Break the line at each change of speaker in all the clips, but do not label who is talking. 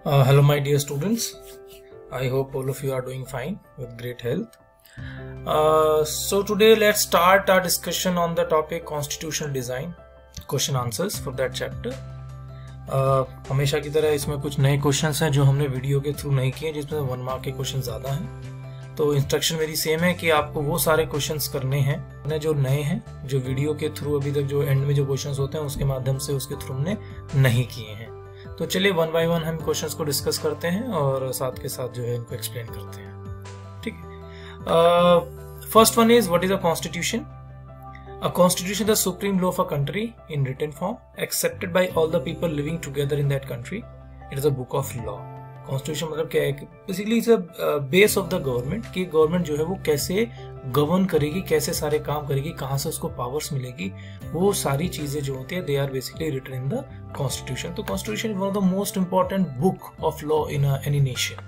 Hello my dear students, I hope all of you are doing fine with great health. So today let's start our discussion on the topic constitutional design, question answers for that chapter. हमेशा की तरह इसमें कुछ नए questions हैं जो हमने video के थ्रू नहीं किए, जिसमें 1 मार्क के क्वेश्चन ज़्यादा हैं। तो इंस्ट्रक्शन मेरी सेम है कि आपको वो सारे क्वेश्चंस करने हैं जो नए हैं, जो वीडियो के थ्रू अभी तक जो एंड में जो क्वेश्चंस होते हैं उसके माध्यम से उसके थ्रू हमने नहीं किए हैं। तो चलिए 1 बाय 1 हम क्वेश्चंस को डिस्कस करते हैं और साथ के साथ जो है इनको एक्सप्लेन करते हैं। ठीक है। First one is what is a constitution? A constitution is the supreme law of a country in written form, accepted by all the people living together in that country. It is a book of law. Constitution मतलब क्या है? Basically it's a base of the government कि government जो है वो कैसे govern करेगी, कैसे सारे काम करेगी, कहाँ से उसको पावर्स मिलेगी, वो सारी चीजें जो होती है they are basically written in the constitution. तो constitution is one of the most important book of law in any nation,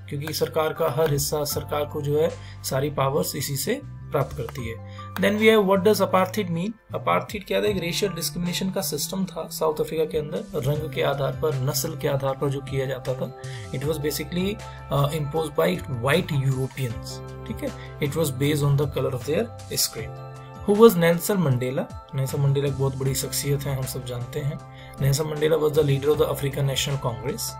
क्योंकि सरकार का हर हिस्सा, सरकार को जो है सारी पावर्स इसी से प्राप्त करती है। Then we have what does apartheid mean? Apartheid क्या था? एक रेशियल डिस्क्रिमिनेशन का सिस्टम था साउथ अफ्रीका के अंदर, रंग के आधार पर, नस्ल के आधार पर जो किया जाता था। It was basically imposed by white Europeans. ठीक है? It was based on the color of their skin. Who was Nelson Mandela? Nelson Mandela एक बहुत बड़ी शख्सियत है, हम सब जानते हैं। Nelson Mandela was the leader of the African National Congress.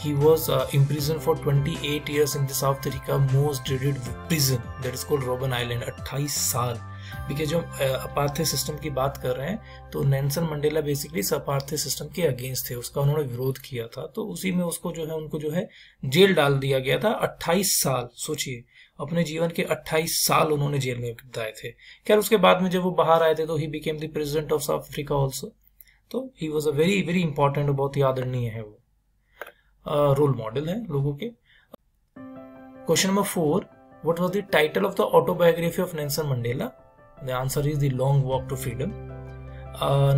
He was imprisoned for 28 years in the South Africa most dreaded prison that is called Robben Island. 28 साल। बिकॉज जो अपार्थाइड सिस्टम की बात कर रहे हैं तो नेल्सन मंडेला बेसिकली इस apartheid system के अगेंस्ट थे, उसका उन्होंने विरोध किया था, तो उसी में उसको जो है उनको जो है जेल डाल दिया गया था। 28 साल, सोचिए, अपने जीवन के 28 साल उन्होंने जेल में बिताए थे। खैर उसके बाद में जब वो बाहर आए थे तो he became the president of South Africa also. तो he was a very very important, बहुत ही आदरणीय है वो, रोल मॉडल है लोगों के। Question number 4, what was the title of the autobiography of Nelson Mandela? The answer is The Long Walk to Freedom.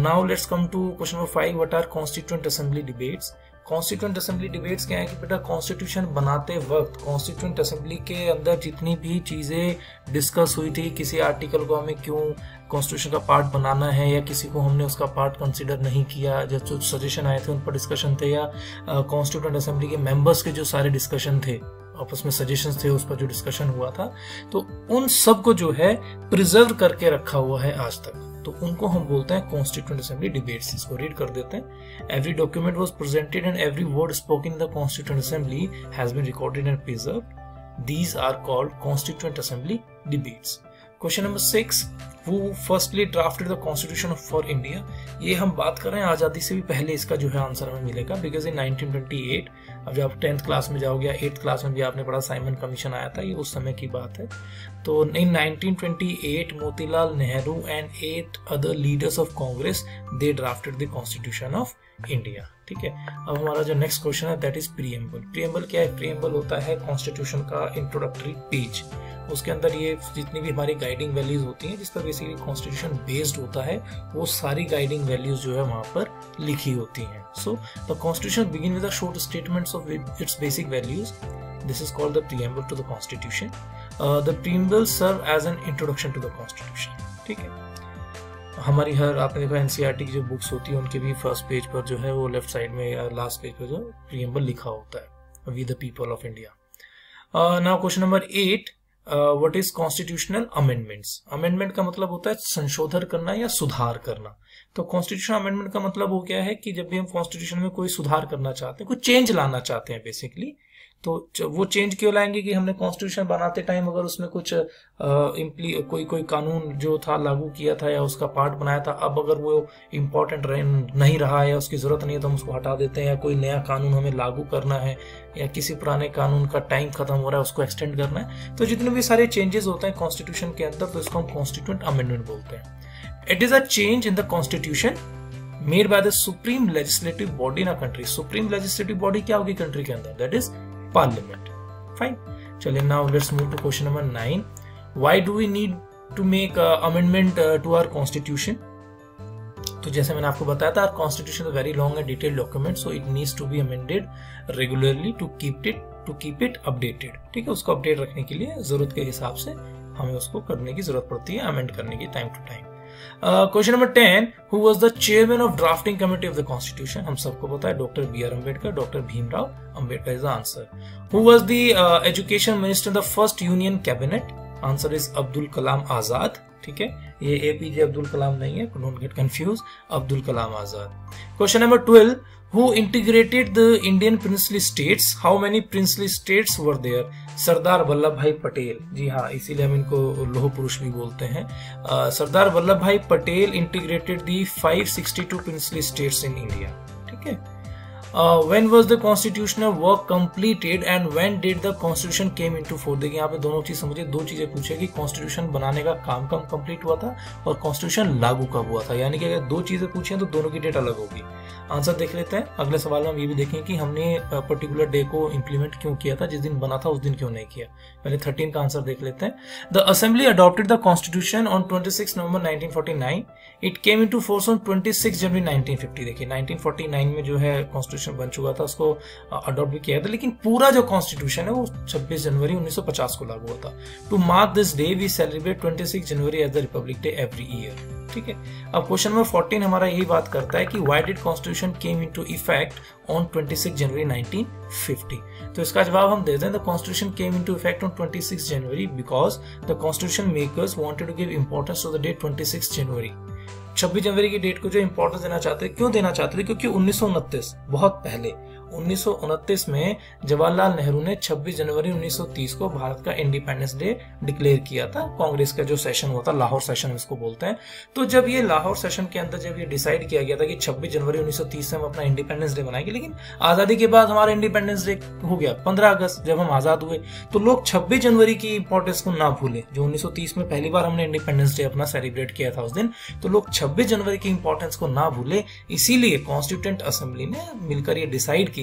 Now let's come to question number 5. What are Constituent Assembly debates? Constituent Assembly debates क्या है कि बेटा constitution बनाते वक्त constituent assembly के अंदर जितनी भी चीजें डिस्कस हुई थी, किसी आर्टिकल को हमें क्यों कॉन्स्टिट्यूशन का पार्ट बनाना है या किसी को हमने उसका पार्ट कंसीडर नहीं किया, जो सजेशन आए थे उन पर डिस्कशन थे, या कॉन्स्टिट्यूंट असेंबली के मेंबर्स के जो सारे डिस्कशन थे, आपस में सजेशंस थे, उस पर जो डिस्कशन हुआ था, तो उन सब को जो है प्रिजर्व करके रखा हुआ है आज तक, तो उनको हम बोलते हैं कॉन्स्टिट्यूएंट असेंबली डिबेट्स। इसको रीड कर देते हैं। Every document was presented and every word spoken in the constituent assembly has been recorded and preserved. These are called constituent assembly debates. Question number 6, Who firstly drafted the Constitution for India? ये हम बात कर रहे हैं आज़ादी से भी पहले, इसका जो है आंसर हमें मिलेगा, बिकॉज इन 1928, अब जब आप 10th क्लास में जाओगे या 8th क्लास में भी आपने पढ़ा, साइमन कमीशन आया था, ये उस समय की बात है। तो इन 1928 Motilal Nehru and 8 other leaders of Congress they drafted the constitution of India. ठीक है। अब हमारा जो नेक्स्ट क्वेश्चन है दैट इज प्रीएम्बल। प्रीएम्बल क्या है? प्रीएम्बल होता है कॉन्स्टिट्यूशन का इंट्रोडक्टरी पेज। उसके अंदर ये जितनी भी हमारी गाइडिंग वैल्यूज होती हैं, जिस पर बेसिकली कॉन्स्टिट्यूशन बेस्ड होता है, वो सारी गाइडिंग वैल्यूज जो है वहां पर लिखी होती हैं। So the constitution begin with the short statements of its basic values. This is called the preamble to the constitution. The preamble serve as an introduction to the constitution. ठीक है। हमारी हर, आपने देखा एनसीईआरटी की जो बुक्स होती है उनके भी फर्स्ट पेज पर जो है वो लेफ्ट साइड में या लास्ट पेज पर जो प्रीएम्बल लिखा होता है, we the people of India. Now question number 8, what is constitutional amendments? Amendment का मतलब होता है संशोधन करना या सुधार करना। तो कॉन्स्टिट्यूशनल अमेंडमेंट का मतलब वो क्या है कि जब भी हम कॉन्स्टिट्यूशन में कोई सुधार करना चाहते हैं, कोई चेंज लाना चाहते हैं बेसिकली, तो वो चेंज क्यों लाएंगे कि हमने कॉन्स्टिट्यूशन बनाते टाइम अगर उसमें कुछ कोई कानून जो था लागू किया था या उसका पार्ट बनाया था, अब अगर वो इम्पोर्टेंट नहीं रहा है या उसकी जरूरत नहीं है तो हम उसको हटा देते हैं, या कोई नया कानून हमें लागू करना है या किसी पुराने कानून का टाइम खत्म हो रहा है उसको एक्सटेंड करना है, तो जितने भी सारे चेंजेस होते हैं कॉन्स्टिट्यूशन के अंदर, तो इसको हम कॉन्स्टिट्यूएंट अमेंडमेंट बोलते हैं। It is a change in the constitution made by the supreme legislative body in a country. Supreme legislative body क्या होगी कंट्री के अंदर? That is parliament. फाइन। चलिए now let's move to question number 9. Why do we need to make amendment to our constitution? तो जैसे मैंने आपको बताया था, constitution is very long and detailed document, so it needs to be amended regularly to keep it updated. ठीक है, उसको update रखने के लिए जरूरत के हिसाब से हमें उसको करने की जरूरत पड़ती है, अमेंड करने की time to time. Question number 10, who was the chairman of drafting committee of the constitution? हम सबको पता है doctor B R Ambedkar, doctor Bhimrao Ambedkar is the answer. Who was the education minister in the first union cabinet? Answer is Abdul Kalam Azad. ठीक है, ये APJ Abdul Kalam नहीं है, don't get confuse, Abdul Kalam Azad. Question number 12, who integrated the Indian princely states? How many princely states were there? सरदार वल्लभ भाई पटेल. जी हाँ, इसीलिए हम इनको लौह पुरुष भी बोलते हैं. सरदार Vallabh Bhai Patel integrated the 562 princely states in India. ठीक है. When was the constitutional work completed and when did the constitution came into force? देखिए यहाँ पे दोनों चीज समझिए, दो चीजें पूछेगी. कॉन्स्टिट्यूशन बनाने का काम कब कंप्लीट हुआ था और कॉन्स्टिट्यूशन लागू कब हुआ था. यानी कि अगर दो चीजें पूछें तो दोनों की डेट अलग होगी. आंसर देख लेते हैं. अगले सवाल में हम ये भी देखेंगे कि हमने पर्टिकुलर डे को इंप्लीमेंट क्यों किया था, जिस दिन बना था उस दिन क्यों नहीं किया. पहले 13 का आंसर देख लेते हैं. The assembly adopted the constitution on 26 November 1949. It came into force on 26 January 1950. देखिए 1949 में जो है कॉन्स्टिट्यूशन बन चुका था, उसको अडॉप्ट भी किया था, लेकिन पूरा जो कॉन्स्टिट्यूशन है वो 26 जनवरी 1950 को लागू हुआ था. To mark this day we celebrate 26 January as the Republic Day every year. ठीक है. अब क्वेश्चन नंबर 14 हमारा यही बात करता है कि why did constitution came into effect on 26 January 1950. तो इसका जवाब हम दे दें. The constitution came into effect on 26 January because the constitution makers wanted to give importance to the date 26 January. 26 जनवरी की डेट को जो इंपॉर्टेंस देना चाहते थे, क्यों देना चाहते थे? क्योंकि 1929 बहुत पहले 1929 में जवाहरलाल नेहरू ने 26 जनवरी 1930 को भारत का इंडिपेंडेंस डे डिक्लेयर किया था. कांग्रेस का जो सेशन हुआ था, लाहौर सेशन इसको बोलते हैं. तो जब ये लाहौर सेशन के अंदर जब ये डिसाइड किया गया था कि 26 जनवरी 1930 से हम अपना इंडिपेंडेंस डे बनाएंगे, लेकिन आजादी के बाद हमारा इंडिपेंडेंस डे हो गया 15 अगस्त जब हम आजाद हुए. तो लोग 26 जनवरी की इंपॉर्टेंस को ना भूले. जो 1930 में पहली बार हमने इंडिपेंडेंस डे अपना सेलिब्रेट किया था उस दिन, तो लोग 26 जनवरी की इंपॉर्टेंस को ना भूले. इसीलिए कॉन्स्टिट्यूएंट असेंबली ने मिलकर ये डिसाइड किया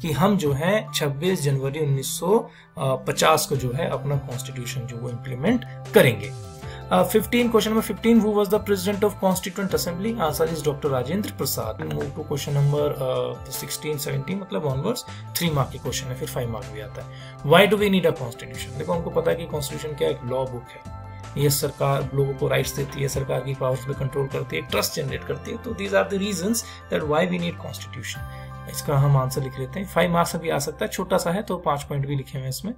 कि हम जो है 26 जनवरी 1950 को जो है अपना कॉन्स्टिट्यूशन जो वो इंप्लीमेंट करेंगे. 15 question number 15, who was the president of constituent assembly? Answer is doctor Rajendra Prasad. Move to question number 16 17 मतलब ऑनवर्ड्स. 3 मार्क के क्वेश्चन है, फिर 5 मार्क भी आता है. Why do we need a constitution? देखो हमको पता है कि कॉन्स्टिट्यूशन क्या, एक लॉ बुक है. ये सरकार लोगों को राइट्स देती है, सरकार की पावर्स पे कंट्रोल करती है, ट्रस्ट जनरेट करती है. तो these are the reasons that why we need constitution. इसका हम आंसर लिख लेते हैं. 5 मार्क्स भी आ सकता है, छोटा सा है तो 5 पॉइंट भी लिखे हुए इसमें.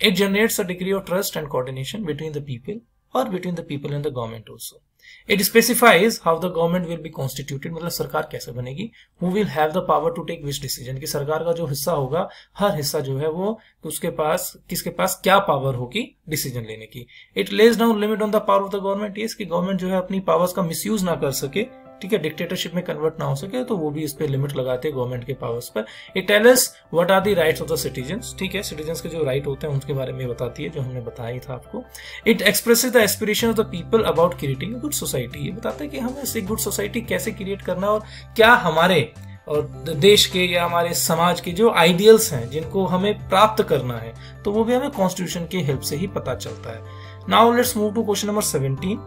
It generates a degree of trust and coordination between the people और between the people and the government also. It specifies how the government will be constituted, मतलब सरकार कैसे बनेगी. Who will have the power to take which decision, कि सरकार का जो हिस्सा होगा, हर हिस्सा जो है वो उसके पास, किसके पास क्या पावर होगी डिसीजन लेने की. It lays down limit on the power of the government, ये कि गवर्नमेंट जो है अपनी पावर्स का मिसयूज ना कर सके. ठीक है, डिक्टेटरशिप में कन्वर्ट ना हो सके, तो वो भी इस पे लिमिट लगाते हैं गवर्नमेंट के पावर्स पर. It tell us what are the rights of the citizens. ठीक है, सिटीजंस के जो राइट होते हैं उनके बारे में बताती है, जो हमने बताया था आपको. It expresses the aspiration of the people about creating a good society. ये बताता है कि हमें एक गुड सोसाइटी कैसे क्रिएट करना और क्या हमारे और देश के या हमारे समाज के जो आइडियल्स हैं जिनको हमें प्राप्त करना है, तो वो भी हमें कॉन्स्टिट्यूशन की हेल्प से ही पता चलता है. Now let's move to question number 17.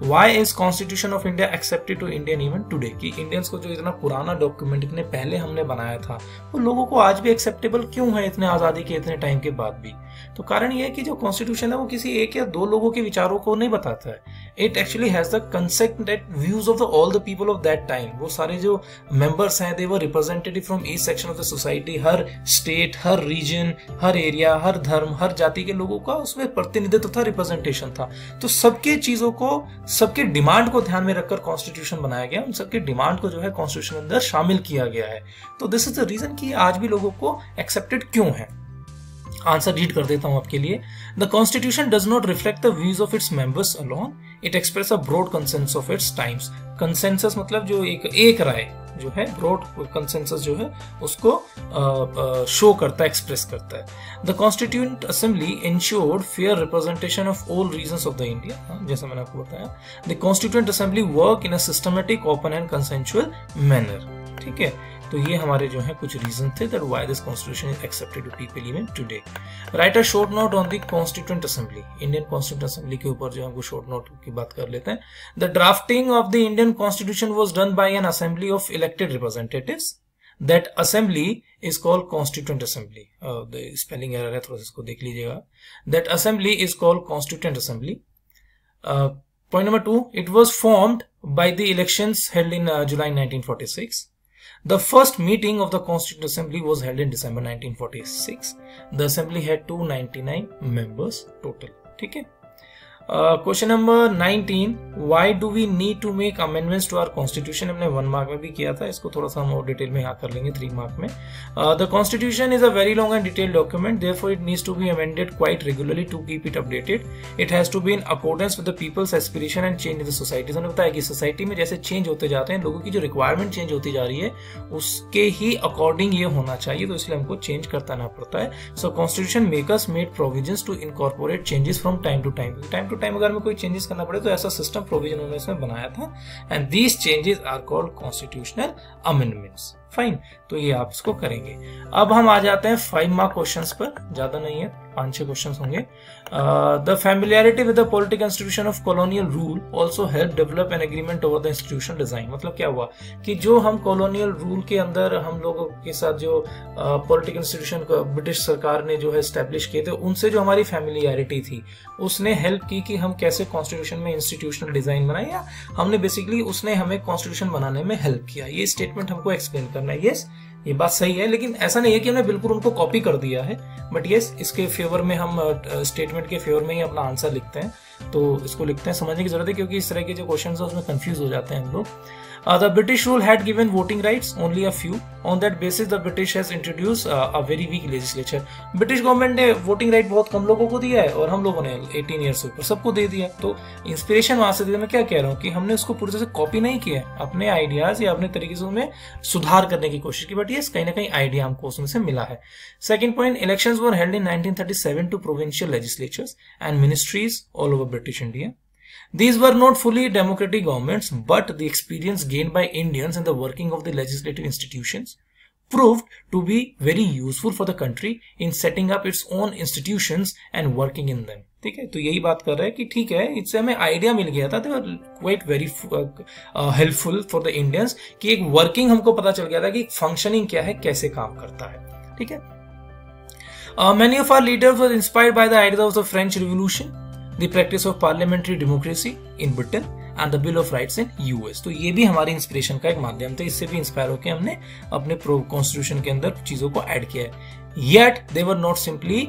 Why is Constitution of India accepted to Indian even today? कि इंडियंस को जो इतना पुराना डॉक्यूमेंट इतने पहले हमने बनाया था, वो लोगों को आज भी एक्सेप्टेबल क्यों है इतने आजादी के इतने टाइम के बाद भी? तो कारण ये है कि जो कॉन्स्टिट्यूशन है वो किसी एक या दो लोगों के विचारों को नहीं बताता है. It actually has the concepted views of the all the people of that time. वो सारे जो मेंबर्स हैं, they were representative from each section of the society. हर स्टेट, हर रीजन, हर एरिया, हर धर्म, हर जाति के लोगों का उसमें प्रतिनिधित्व था, रिप्रेजेंटेशन था. तो सबके चीजों को, सबके डिमांड को ध्यान में रखकर कॉन्स्टिट्यूशन बनाया गया. उन सबके डिमांड को जो है कॉन्स्टिट्यूशन के अंदर शामिल किया गया है. तो दिस इज द रीजन कि आज भी लोगों को एक्सेप्टेड क्यों है. आंसर रीड कर देता हूं आपके लिए. The constitution does not reflect the views of its members alone, it express a broad consensus of its times. Consensus मतलब जो एक राय जो है, ब्रॉड कंसेंसस जो है उसको शो करता है, एक्सप्रेस करता है. The constituent assembly ensured fair representation of all regions of the India. जैसा मैंने आपको बताया, the constituent assembly work in a systematic, open and consensual manner. ठीक है, तो ये हमारे जो है कुछ रीजन थे that why this constitution is accepted to people even today. Write a short note on the constituent assembly. Indian constituent assembly के ऊपर जो है शॉर्ट नोट की बात कर लेते हैं. The drafting of the Indian constitution was done bye N assembly of elected representatives. That assembly is called constituent assembly. Spelling error है, थोड़ा सा इसको देख लीजिएगा. That assembly is called constituent assembly. Point number 2, it was formed by the elections held in July 1946. The first meeting of the Constituent Assembly was held in December 1946. The Assembly had 299 members total. ठीक है. Question number 19, why do we need to make amendments to our constitution. हमने 1 mark में भी किया था, इसको थोड़ा सा हम और डिटेल में यहाँ कर लेंगे 3 मार्क में. The constitution is a very long and detailed document, therefore it needs to be amended quite regularly to keep it updated. It has to be in accordance with the people's aspiration and change in the society. हमने बताया कि society में जैसे change होते जाते हैं, लोगों की जो रिक्वायरमेंट चेंज होती जा रही है उसके ही अकॉर्डिंग ये होना चाहिए, तो इसलिए हमको चेंज करता ना पड़ता है. So constitution makers made provisions to incorporate changes from time to time. Time to time अगर हमें कोई चेंजेस करना पड़े तो ऐसा सिस्टम प्रोविजन उन्होंने इसमें बनाया था. And these changes are called constitutional amendments. Fine, तो ये आप इसको करेंगे. अब हम आ जाते हैं 5 मार्क क्वेश्चंस पर, ज्यादा नहीं है, 5-6 क्वेश्चंस होंगे. The familiarity with the political institution of colonial rule also help develop an agreement over the institution design. मतलब क्या हुआ कि जो हम कॉलोनियल रूल के अंदर हम लोगों के साथ जो पॉलिटिकल इंस्टीट्यूशन ब्रिटिश सरकार ने जो है एस्टेब्लिश किए थे, उनसे जो हमारी फैमिलियरिटी थी उसने हेल्प की कि हम कैसे कॉन्स्टिट्यूशन में इंस्टीट्यूशनल डिजाइन बनाए, या हमने बेसिकली उसने हमें कॉन्स्टिट्यूशन बनाने में हेल्प किया. ये स्टेटमेंट हमको एक्सप्लेन करना है. यस, ये बात सही है, लेकिन ऐसा नहीं है कि हमने बिल्कुल उनको कॉपी कर दिया है, बट यस इसके फेवर में हम स्टेटमेंट के फेवर में ही अपना आंसर लिखते हैं. तो इसको लिखते हैं, समझने की जरूरत है, क्योंकि इस तरह के जो क्वेश्चन है उसमें कंफ्यूज हो जाते हैं हम लोग. The British rule had given voting rights, only a few. On that basis, the British has introduced a very weak legislature. British government ने voting right बहुत कम लोगों को दिया है और हम लोगों ने 18 ईयर्स ऊपर सबको दे दिया. तो इंस्पिरेशन वहां से मैं क्या कह रहा हूँ कि हमने उसको पूरी तरह से कॉपी नहीं किया, अपने आइडियाज या अपने तरीके से उनमें सुधार करने की कोशिश की. बट यस, कहीं ना कहीं आइडिया हमको उसमें से मिला है. Second point, elections were held in 1937 to provincial legislatures and ministries all over British India. These were not fully democratic governments, but the experience gained by Indians in the working of the legislative institutions proved to be very useful for the country in setting up its own institutions and working in them. ठीक है, तो यही बात कर रहे हैं कि ठीक है, इससे हमें आइडिया मिल गया था, quite very helpful for the Indians, कि एक वर्किंग हमको पता चल गया था कि फंक्शनिंग क्या है, कैसे काम करता है. ठीक है. Many of our leaders were inspired by the ideas of the French Revolution, the practice of parliamentary democracy in Britain and the Bill of Rights in US. तो ये भी हमारी इंस्पिरेशन का एक माध्यम था, इससे भी इंस्पायर होकर हमने अपने कॉन्स्टिट्यूशन के अंदर चीजों को ऐड किया है. Yet they were not simply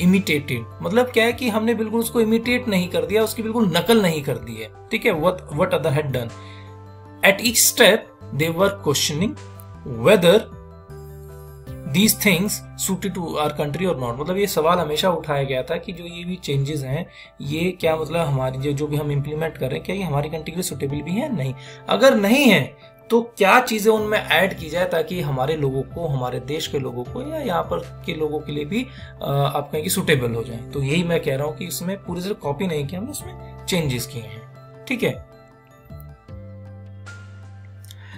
imitated. मतलब क्या है कि हमने बिल्कुल उसको इमिटेट नहीं कर दिया, उसकी बिल्कुल नकल नहीं कर दी है. ठीक है, what other had done. At each step they were questioning whether these things suited to our country or not. मतलब ये सवाल हमेशा उठाया गया था कि जो ये भी चेंजेस हैं, ये क्या मतलब हमारी जो भी हम इम्प्लीमेंट कर रहे हैं, क्या ये हमारी कंट्री के लिए सुटेबल भी है, नहीं. अगर नहीं है तो क्या चीजें उनमें ऐड की जाए ताकि हमारे लोगों को, हमारे देश के लोगों को या यहाँ पर के लोगों के लिए भी आप कहें कि सुटेबल हो जाए. तो यही मैं कह रहा हूँ कि इसमें पूरी तरह कॉपी नहीं किया, हमने उसमें चेंजेस किए हैं. ठीक है,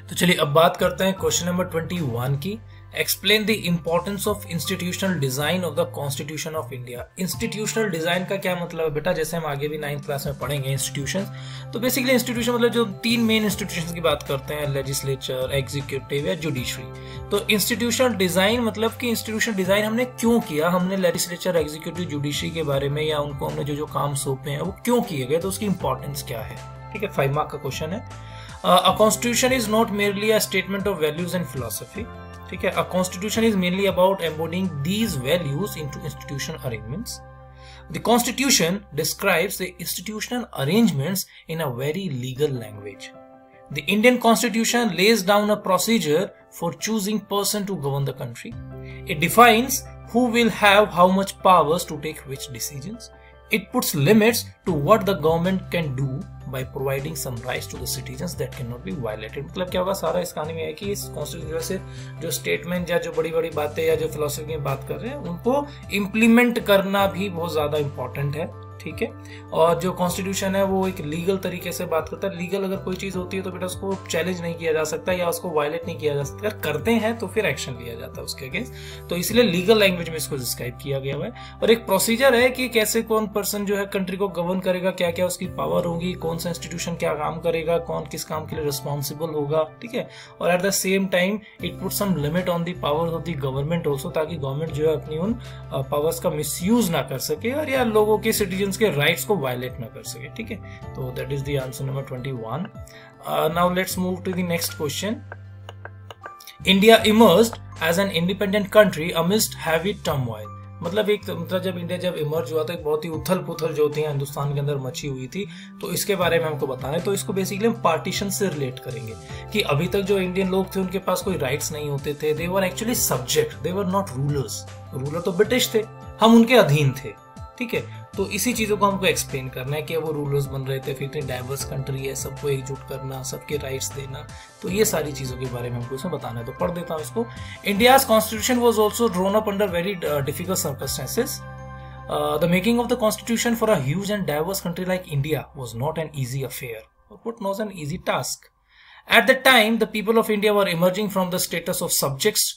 तो चलिए अब बात करते हैं क्वेश्चन नंबर 21 की. Explain the importance of institutional design of the Constitution of India. Institutional design का क्या मतलब है बेटा, जैसे हम आगे भी 9th क्लास में पढ़ेंगे इंस्टीट्यूशंस, तो बेसिकली इंस्टीट्यूशन मतलब जो 3 मेन इंस्टीट्यूशंस की बात करते हैं, लेजिस्लेचर, एग्जीक्यूटिव या जुडिशरी. तो इंस्टीट्यूशनल डिजाइन मतलब कि इंस्टीट्यूशनल डिजाइन हमने क्यों किया, हमने लेजिस्लेचर, एग्जीक्यूटिव, जुडिशरी के बारे में या उनको हमने जो काम सौंपे हैं वो क्यों किए गए, तो उसकी इंपॉर्टेंस क्या है. ठीक है, 5 मार्क का क्वेश्चन है. A constitution is not merely a statement of values and philosophy. ठीक है, a constitution is mainly about embodying these values into institutional arrangements. The constitution describes the institutional arrangements in a very legal language. The Indian constitution lays down a procedure for choosing person to govern the country. It defines who will have how much powers to take which decisions. It puts limits to what the government can do by providing some rights to the citizens that cannot be violated. मतलब क्या होगा, सारा इस कहानी में है कि इस कॉन्स्टिट्यूशन से जो स्टेटमेंट या जो बड़ी बड़ी बातें या जो फिलोसफी की बात कर रहे हैं उनको इम्प्लीमेंट करना भी बहुत ज्यादा इंपॉर्टेंट है. ठीक है, और जो कॉन्स्टिट्यूशन है वो एक लीगल तरीके से बात करता है. लीगल अगर कोई चीज होती है तो बेटा उसको चैलेंज नहीं किया जा सकता या उसको वायलेट नहीं किया जा सकता. अगर करते हैं तो फिर एक्शन लिया जाता है उसके अगेंस्ट. तो इसलिए लीगल लैंग्वेज में इसको डिस्क्राइब किया गया है. और एक प्रोसीजर है कि कैसे कौन पर्सन जो है कंट्री को गवर्न करेगा, क्या क्या उसकी पावर होगी, कौन सा इंस्टीट्यूशन क्या काम करेगा, कौन किस काम के लिए रिस्पॉन्सिबल होगा. ठीक है, और at the same time it put some limit on the powers of the government also, ताकि गवर्नमेंट जो है अपनी उन पावर्स का मिसयूज ना कर सके और या लोगों के सिटीजन सिटीजन्स के राइट्स को वायलेट ना कर सके, ठीक है। तो that is the answer number 21। Now let's move to the next question. India emerged as an independent country amidst heavy turmoil. मतलब जब इंडिया जब इमर्ज हुआ था, एक बहुत ही उथल पुथल जो थी हिंदुस्तान के अंदर मची हुई थी, तो इसके बारे में हमको बताना है। तो इसको बेसिकली हम पार्टीशन से रिलेट करेंगे कि अभी तक जो इंडियन लोग थे उनके पास कोई राइट्स नहीं होते थे, they were actually subject, they were not rulers. Ruler तो ब्रिटिश थे, हम उनके अधीन थे, ठीक है। तो इसी चीजों को हमको एक्सप्लेन करना है कि वो रूलर्स बन रहे थे, फिर इतनी डाइवर्स कंट्री है, सबको एकजुट करना, सबके राइट्स देना, तो ये सारी चीजों के बारे में हमको इसमें बताना है। तो पढ़ देता हूँ इसको। India's constitution was also drawn up under very difficult circumstances. The making of the constitution for a huge and diverse country like India was not an easy affair, or what was an easy task. At the time, the people of India were emerging from the status of subjects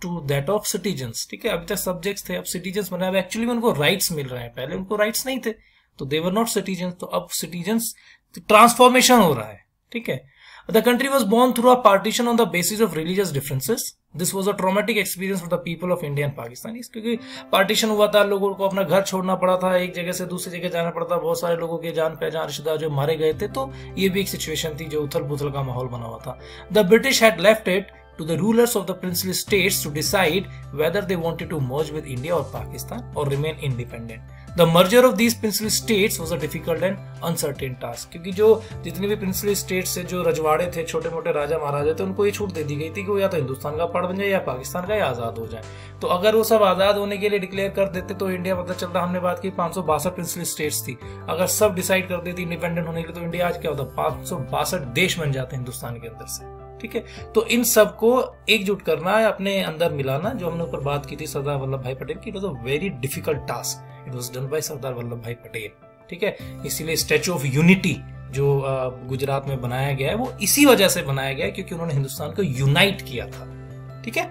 to that of citizens, ठीक है। अभी तक subjects थे, अब citizens बने। अब actually में उनको राइट्स मिल रहे हैं, पहले उनको राइट्स नहीं थे, तो दे वर नॉट सिटीजन्स, तो अब सिटीजन्स ट्रांसफॉर्मेशन हो रहा है, ठीक है। The country was born through a partition on the basis of religious differences. This was a traumatic experience for the people of India and Pakistan. क्योंकि पार्टीशन हुआ था, लोगों को अपना घर छोड़ना पड़ा था, एक जगह से दूसरी जगह जाना पड़ा था, बहुत सारे लोगों के जान पहचान रिश्तेदार जो मारे गए थे, तो ये भी एक सिचुएशन थी जो उथल पुथल का माहौल बना हुआ था। The British had left it to the rulers of the princely states to decide whether they wanted to merge with India or Pakistan or remain independent. The merger of these princely states was a difficult and uncertain task. क्योंकि जो जितने भी princely states से जो रजवाड़े थे, छोटे मोटे राजा महाराजा थे, उनको ये छूट दे दी गई थी कि वो या तो हिंदुस्तान का पार्ट बन जाए या पाकिस्तान का, या आजाद हो जाए। तो अगर वो सब आजाद होने के लिए डिक्लेयर कर देते तो इंडिया, पता चलता, हमने बात की 562 प्रिंसली स्टेट्स थी, अगर सब डिसाइड कर देती इंडिपेंडेंट होने के लिए, तो इंडिया आज क्या होता, 562 देश बन जाते हिंदुस्तान के अंदर से, ठीक है। तो इन सबको एकजुट करना है, अपने अंदर मिलाना, जो हमने ऊपर बात की थी सरदार वल्लभ भाई पटेल की, it was a very difficult task, it was done by Sardar Vallabh Bhai Patel, ठीक है। इसीलिए स्टैच्यू ऑफ यूनिटी जो गुजरात में बनाया गया है, वो इसी वजह से बनाया गया है क्योंकि उन्होंने हिंदुस्तान को यूनाइट किया था, ठीक है।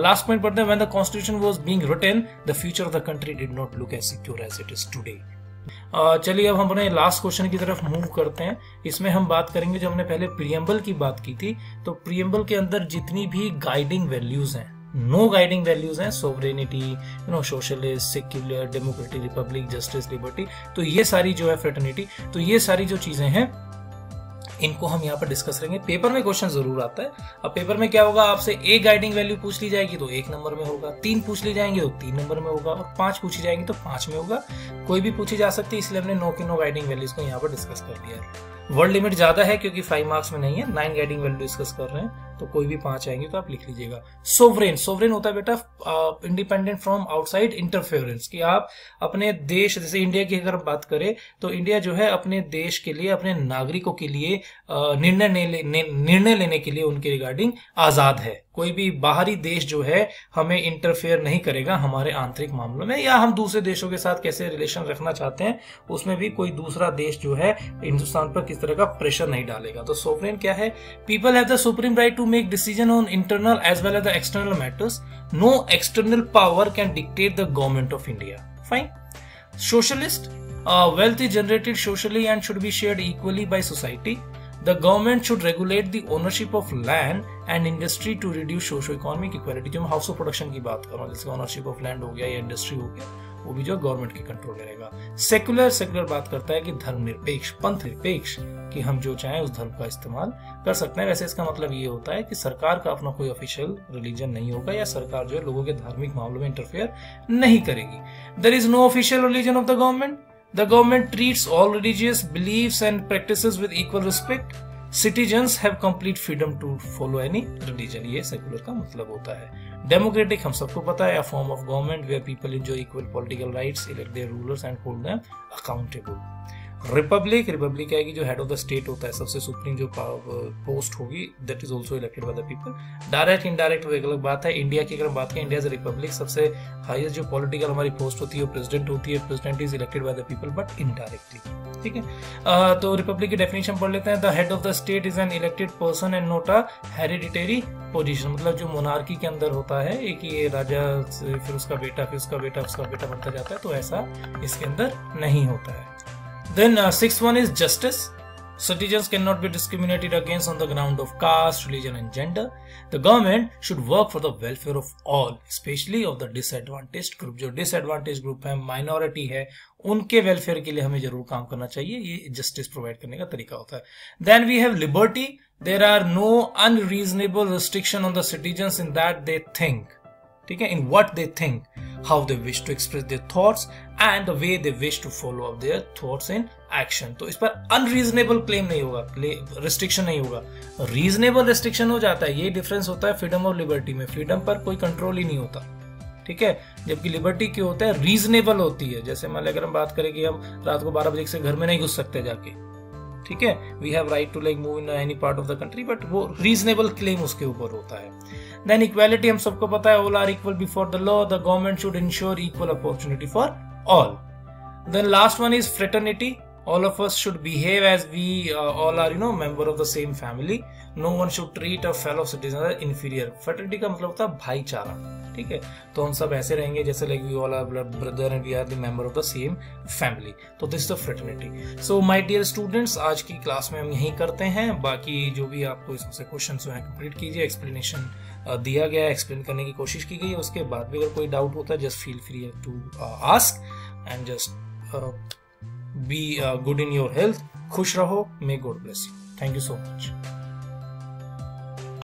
लास्ट पॉइंट पढ़ते हैं। When the constitution was being written, the future of the country did not look as secure as it is today. चलिए अब हम अपने लास्ट क्वेश्चन की तरफ मूव करते हैं। इसमें हम बात करेंगे, जो हमने पहले प्रीएम्बल की बात की थी, तो प्रीएम्बल के अंदर जितनी भी गाइडिंग वैल्यूज हैं, 9 गाइडिंग वैल्यूज हैं, sovereignty, socialist, secular, democratic, Republic, justice, liberty, तो ये सारी जो है, फ्रेटर्निटी, तो ये सारी जो चीजें हैं इनको हम यहाँ पर डिस्कस करेंगे। पेपर में क्वेश्चन जरूर आता है। अब पेपर में क्या होगा, आपसे एक गाइडिंग वैल्यू पूछ ली जाएगी तो 1 नंबर में होगा, 3 पूछ ली जाएंगे तो 3 नंबर में होगा, और 5 पूछी जाएंगी तो 5 में होगा, कोई भी पूछी जा सकती है, इसलिए हमने 9 की 9 गाइडिंग वैल्यूज को यहाँ पर डिस्कस कर दिया है। वर्ड लिमिट ज्यादा है क्योंकि 5 मार्क्स में नहीं है, 9 गाइडिंग वैल्यू डिस्कस कर रहे हैं, तो कोई भी 5 आएंगे तो आप लिख लीजिएगा। सोवरेन, सोवरेन होता है बेटा इंडिपेंडेंट फ्रॉम आउटसाइड इंटरफेरेंस, कि आप अपने देश, जैसे इंडिया की अगर बात करें तो इंडिया जो है अपने देश के लिए, अपने नागरिकों के लिए निर्णय लेने के लिए उनके रिगार्डिंग आजाद है। कोई भी बाहरी देश जो है हमें इंटरफेयर नहीं करेगा हमारे आंतरिक मामलों में, या हम दूसरे देशों के साथ कैसे रिलेशन रखना चाहते हैं उसमें भी कोई दूसरा देश जो है हिंदुस्तान पर किस तरह का प्रेशर नहीं डालेगा। तो सोवरेन क्या है, people have the supreme right to make decision on internal as well as the external matters, no external power can dictate the government of India. Fine. Socialist, wealth is generated socially and should be shared equally by society. The government should regulate the ownership of land and industry to reduce socio-economic equality. जो मैं house of production की बात कर रहा हूँ, जैसे ownership of land हो गया या इंडस्ट्री हो गया, वो भी जो गवर्नमेंट के कंट्रोल में रहेगा। सेक्युलर, सेक्युलर बात करता है कि धर्मनिरपेक्ष, पंथ निरपेक्ष, कि हम जो चाहें उस धर्म का इस्तेमाल कर सकते हैं। वैसे इसका मतलब ये होता है कि सरकार का अपना कोई ऑफिशियल रिलीजन नहीं होगा, या सरकार जो है लोगों के धार्मिक मामलों में इंटरफेयर नहीं करेगी। There is no official religion of the government. The government treats all religious beliefs and practices with equal respect. Citizens have complete freedom to follow any religion. ये सेकुलर का मतलब होता है। डेमोक्रेटिक हम सबको पता है, a form of government where people enjoy equal political rights, elect their rulers and hold them accountable. Republic, Republic आएगी जो हेड ऑफ द स्टेट होता है, सबसे सुप्रीम जो पोस्ट होगी, that is also elected by the people. Direct, indirect वो एक अलग बात है। इंडिया की अगर बात करें, इंडिया इज रिपब्लिक, सबसे हाईएस्ट जो पॉलिटिकल हमारी पोस्ट होती है वो प्रेसिडेंट होती है। President is elected by the people but indirectly, ठीक है। तो रिपब्लिक की डेफिनेशन पढ़ लेते हैं। The head of the state is an elected person and not a hereditary position, मतलब जो मोनार्की के अंदर होता है एक ये राजा, फिर उसका बेटा, फिर उसका बेटा, उसका बेटा बनता जाता है, तो ऐसा इसके अंदर नहीं होता है। Then 6th one is justice. Citizens cannot be discriminated against on the ground of caste, religion and gender. The government should work for the welfare of all, especially of the disadvantaged group. जो disadvantaged group है, minority है, उनके welfare के लिए हमें जरूर काम करना चाहिए. ये justice provide करने का तरीका होता है. Then we have liberty. There are no unreasonable restriction on the citizens in that they think. ठीक है, in what they think, how they wish to express their thoughts and the way they wish to follow up their thoughts in action. तो इस पर unreasonable claim नहीं होगा, restriction नहीं होगा, reasonable restriction हो जाता है. ये difference होता है freedom और liberty में. freedom पर कोई control ही नहीं होता, ठीक है, जबकि लिबर्टी क्या होता है, रीजनेबल होती है. जैसे मान लो अगर हम बात करें कि हम रात को 12 बजे से घर में नहीं घुस सकते जाके, ठीक है, we have right to like move in any part of the country, but वो रीजनेबल क्लेम उसके ऊपर होता है. देन इक्वालिटी, हम सबको पता है, all are equal before the law. The government should ensure equal opportunity for all. Then last one is fraternity. All of us should behave as we all are, member of the same family. No one should treat a fellow citizen as inferior. Fraternity का मतलब होता है भाईचारा, ठीक है. तो हम सब ऐसे रहेंगे जैसे like we all are brother and we are the member of the same family. तो this is the fraternity. So my dear students, आज की क्लास में हम यही करते हैं. बाकी जो भी आपको इसमें से क्वेश्चन हैं कंप्लीट कीजिए. एक्सप्लेनेशन दिया गया है, एक्सप्लेन करने की कोशिश की गई है. उसके बाद भी अगर कोई डाउट होता है, just feel free to ask and just be good in your health. खुश रहो. May God bless you. Thank you so much.